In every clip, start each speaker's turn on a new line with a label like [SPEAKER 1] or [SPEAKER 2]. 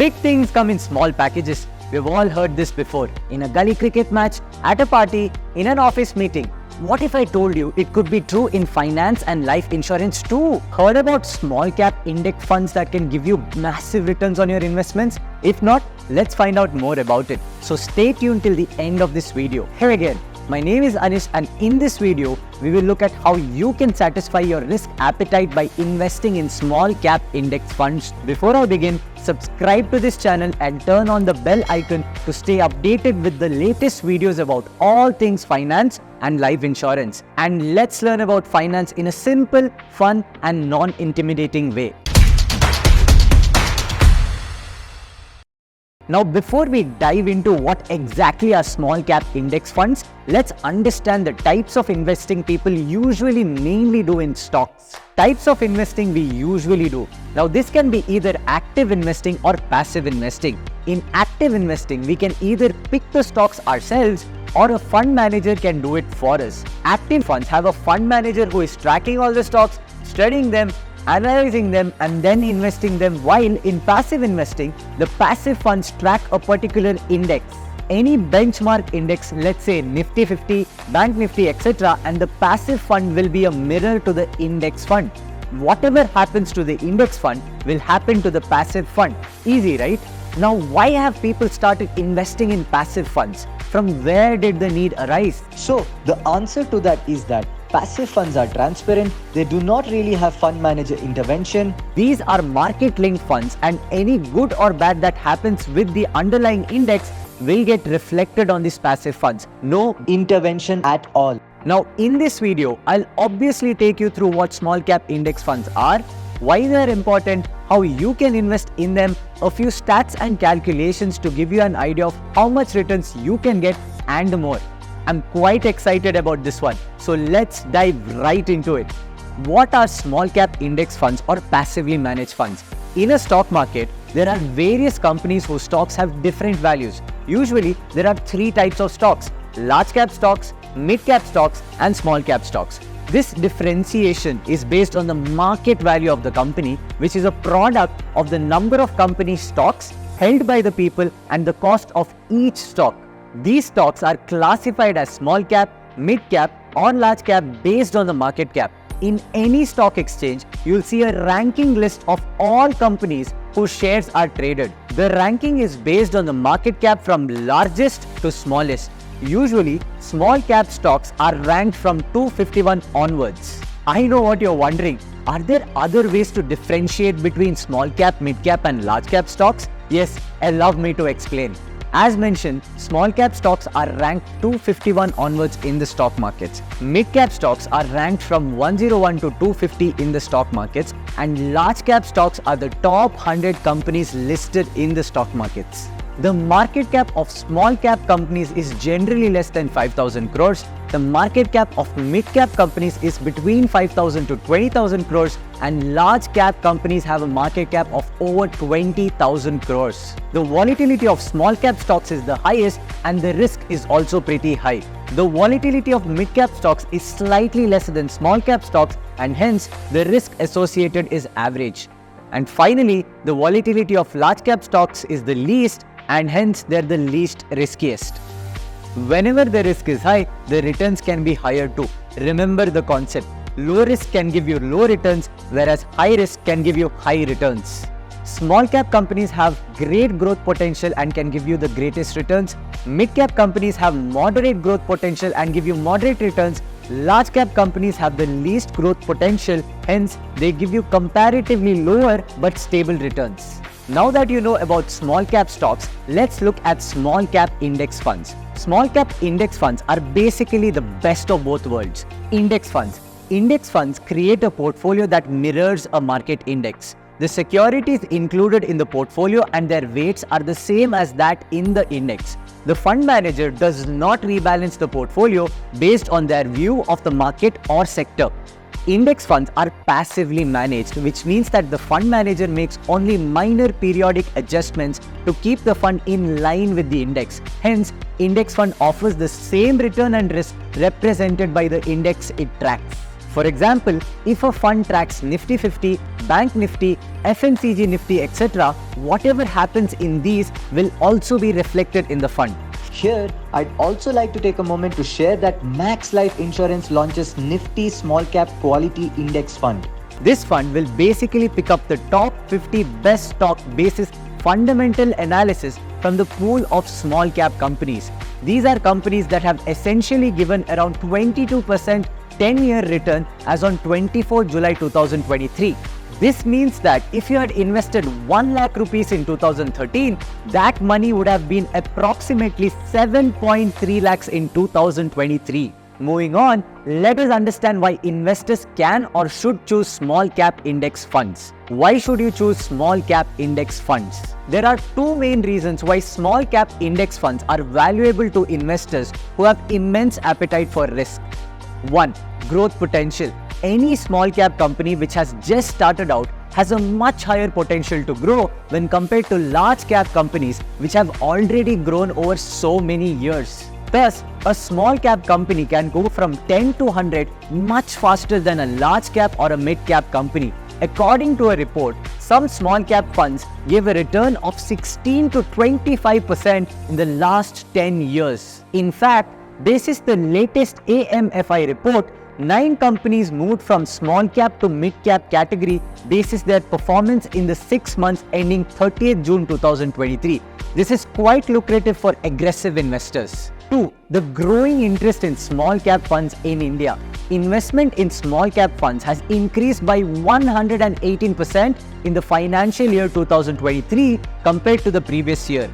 [SPEAKER 1] Big things come in small packages. We've all heard this before. In a gully cricket match, at a party, in an office meeting. What if I told you it could be true in finance and life insurance too? Heard about small cap index funds that can give you massive returns on your investments? If not, let's find out more about it. So stay tuned till the end of this video. Here again, my name is Anish, and in this video, we will look at how you can satisfy your risk appetite by investing in small cap index funds. Before I begin, subscribe to this channel and turn on the bell icon to stay updated with the latest videos about all things finance and life insurance. And let's learn about finance in a simple, fun and non-intimidating way. Now, before we dive into what exactly are small cap index funds, let's understand the types of investing people usually mainly do in stocks. Types of investing we usually do. Now, this can be either active investing or passive investing. In active investing, we can either pick the stocks ourselves or a fund manager can do it for us. Active funds have a fund manager who is tracking all the stocks, studying them, analyzing them and then investing them, while in passive investing, the passive funds track a particular index. Any benchmark index, let's say Nifty 50, Bank Nifty, etc., and the passive fund will be a mirror to the index fund. Whatever happens to the index fund will happen to the passive fund. Easy, right? Now, why have people started investing in passive funds? From where did the need arise?
[SPEAKER 2] So, the answer to that is that passive funds are transparent, they do not really have fund manager intervention.
[SPEAKER 1] These are market-linked funds, and any good or bad that happens with the underlying index will get reflected on these passive funds.
[SPEAKER 2] No intervention at all.
[SPEAKER 1] Now, in this video, I'll obviously take you through what small cap index funds are, why they are important, how you can invest in them, a few stats and calculations to give you an idea of how much returns you can get, and more. I'm quite excited about this one. So let's dive right into it. What are small cap index funds or passively managed funds? In a stock market, there are various companies whose stocks have different values. Usually, there are three types of stocks: large cap stocks, mid cap stocks, and small cap stocks. This differentiation is based on the market value of the company, which is a product of the number of company stocks held by the people and the cost of each stock. These stocks are classified as small cap, mid cap or large cap based on the market cap. In any stock exchange, you'll see a ranking list of all companies whose shares are traded. The ranking is based on the market cap from largest to smallest. Usually, small cap stocks are ranked from 251 onwards. I know what you're wondering. Are there other ways to differentiate between small cap, mid cap and large cap stocks? Yes, allow me to explain. As mentioned, small cap stocks are ranked 251 onwards in the stock markets. Mid cap stocks are ranked from 101 to 250 in the stock markets, and large cap stocks are the top 100 companies listed in the stock markets. The market cap of small cap companies is generally less than 5,000 crores. The market cap of mid cap companies is between 5,000 to 20,000 crores, and large cap companies have a market cap of over 20,000 crores. The volatility of small cap stocks is the highest, and the risk is also pretty high. The volatility of mid cap stocks is slightly less than small cap stocks, and hence the risk associated is average. And finally, the volatility of large cap stocks is the least, and hence they're the least riskiest. Whenever the risk is high, the returns can be higher too. Remember the concept. Low risk can give you low returns, whereas high risk can give you high returns. Small cap companies have great growth potential and can give you the greatest returns. Mid cap companies have moderate growth potential and give you moderate returns. Large cap companies have the least growth potential, hence they give you comparatively lower but stable returns. Now that you know about small cap stocks, let's look at small cap index funds. Small cap index funds are basically the best of both worlds. Index funds. Index funds create a portfolio that mirrors a market index. The securities included in the portfolio and their weights are the same as that in the index. The fund manager does not rebalance the portfolio based on their view of the market or sector. Index funds are passively managed, which means that the fund manager makes only minor periodic adjustments to keep the fund in line with the index. Hence, index fund offers the same return and risk represented by the index it tracks. For example, if a fund tracks Nifty 50, Bank Nifty, FMCG Nifty, etc., whatever happens in these will also be reflected in the fund.
[SPEAKER 2] Here, I'd also like to take a moment to share that Max Life Insurance launches Nifty Small Cap Quality Index Fund.
[SPEAKER 1] This fund will basically pick up the top 50 best stock basis fundamental analysis from the pool of small cap companies. These are companies that have essentially given around 22% 10-year return as on 24 July 2023. This means that if you had invested 1 lakh rupees in 2013, that money would have been approximately 7.3 lakhs in 2023. Moving on, let us understand why investors can or should choose small cap index funds. Why should you choose small cap index funds? There are two main reasons why small cap index funds are valuable to investors who have immense appetite for risk. 1. Growth potential. Any small cap company which has just started out has a much higher potential to grow when compared to large cap companies which have already grown over so many years. Thus, a small cap company can go from 10 to 100 much faster than a large cap or a mid cap company. According to a report, some small cap funds gave a return of 16 to 25% in the last 10 years. In fact, this is the latest AMFI report. 9 companies moved from small cap to mid cap category basis their performance in the 6 months ending 30th June 2023. This is quite lucrative for aggressive investors. 2. The growing interest in small cap funds in India. Investment in small cap funds has increased by 118% in the financial year 2023 compared to the previous year.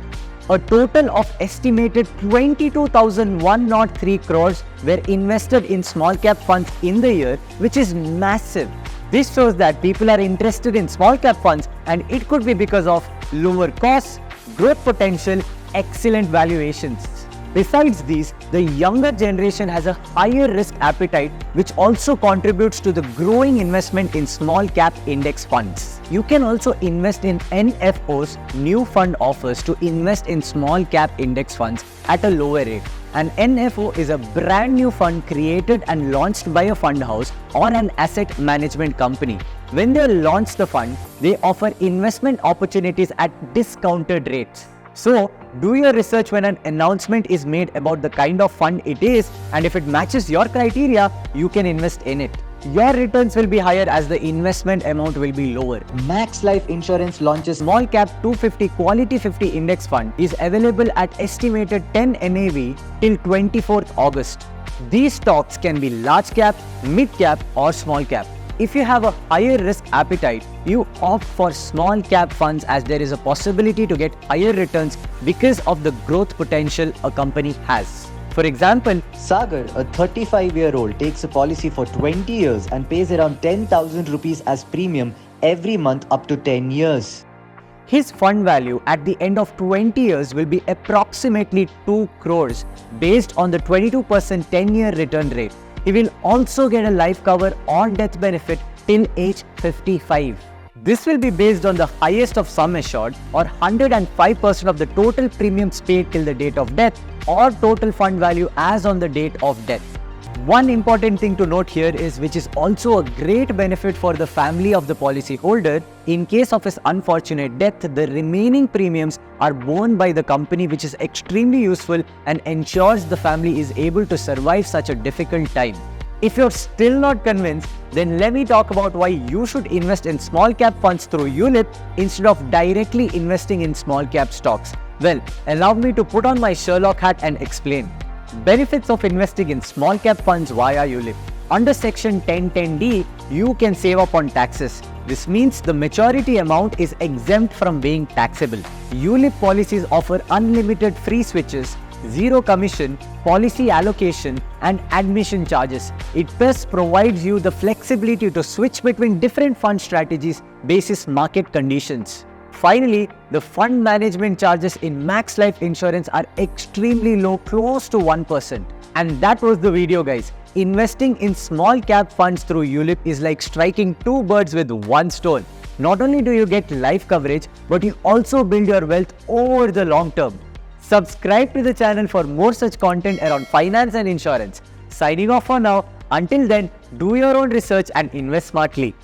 [SPEAKER 1] A total of estimated 22,103 crores were invested in small cap funds in the year, which is massive. This shows that people are interested in small cap funds, and it could be because of lower costs, growth potential, excellent valuations. Besides these, the younger generation has a higher risk appetite, which also contributes to the growing investment in small cap index funds. You can also invest in NFOs, new fund offers to invest in small cap index funds at a lower rate. An NFO is a brand new fund created and launched by a fund house or an asset management company. When they launch the fund, they offer investment opportunities at discounted rates. So, do your research when an announcement is made about the kind of fund it is, and if it matches your criteria, you can invest in it. Your returns will be higher as the investment amount will be lower.
[SPEAKER 2] Max Life Insurance launches
[SPEAKER 1] Small Cap 250 Quality 50 Index Fund is available at estimated 10 NAV till 24th August. These stocks can be large cap, mid cap or small cap. If you have a higher risk appetite, you opt for small cap funds as there is a possibility to get higher returns because of the growth potential a company has. For example,
[SPEAKER 2] Sagar, a 35-year-old, takes a policy for 20 years and pays around 10,000 rupees as premium every month up to 10 years.
[SPEAKER 1] his fund value at the end of 20 years will be approximately 2 crores based on the 22% 10-year return rate. He will also get a life cover or death benefit till age 55. This will be based on the highest of sum assured or 105% of the total premiums paid till the date of death or total fund value as on the date of death. One important thing to note here is, which is also a great benefit for the family of the policyholder, in case of his unfortunate death, the remaining premiums are borne by the company, which is extremely useful and ensures the family is able to survive such a difficult time. If you're still not convinced, then let me talk about why you should invest in small cap funds through ULIP instead of directly investing in small cap stocks. Well, allow me to put on my Sherlock hat and explain. Benefits of investing in small cap funds via ULIP. Under section 1010D, you can save up on taxes. This means the maturity amount is exempt from being taxable. ULIP policies offer unlimited free switches, zero commission, policy allocation and admission charges. It thus provides you the flexibility to switch between different fund strategies basis market conditions. Finally, the fund management charges in Max Life Insurance are extremely low, close to 1%. And that was the video, guys. Investing in small cap funds through ULIP is like striking two birds with one stone. Not only do you get life coverage, but you also build your wealth over the long term. Subscribe to the channel for more such content around finance and insurance. Signing off for now. Until then, do your own research and invest smartly.